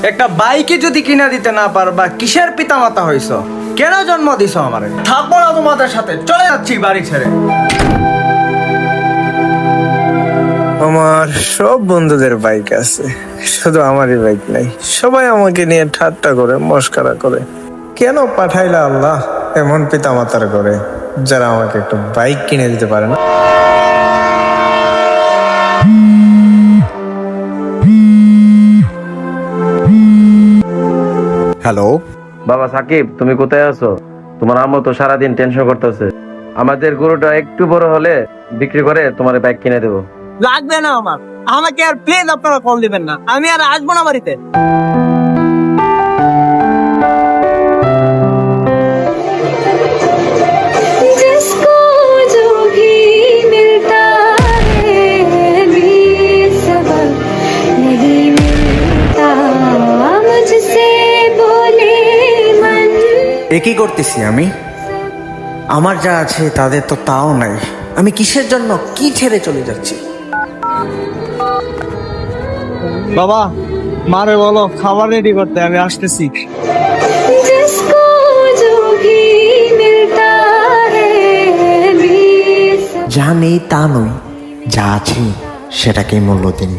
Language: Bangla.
একটা বাইকে যদি কিনা দিতে না পারবা, কিসের পিতা মাতা হইছো? কেন জন্ম দিছো আমারে? থাকবো না তোমাদের সাথে, চলে যাচ্ছি বাড়ি ছেড়ে। আমার সব বন্ধুদের বাইক আছে, শুধু আমারই বাইক নাই। সবাই আমাকে নিয়ে ঠাট্টা করে, মস্করা করে। কেন পাঠাইলা আল্লাহ এমন পিতা মাতার করে, যারা আমাকে একটা বাইক কিনে দিতে পারে না? হ্যালো বাবা সাকিব, তুমি কোথায় আছো? তোমার আম্মু তো সারাদিন টেনশন করতেছে। আমাদের গরুটা একটু বড় হলে বিক্রি করে তোমার বাইক কিনে দেবো। লাগবে না আমার, আমাকে আর প্লিজ আপনারা কল দিবেন না, আমি আর আসবো না বাড়িতে। जिसको जो भी मिलता है बेसबब नहीं मिलता मुझसे बोले मन। এ কি করতেছি আমি? আমার যা আছে তাদের তো তাও নাই। আমি কিসের জন্য কি ছেড়ে চলে যাচ্ছি? বাবা, মারে বলো খাবার রেডি করতে, আমি আসতেছি। जिसको जो भी मिलता है बेसबब। যা নেই তা নয়, যা আছে সেটাকেই মূল্য দিন।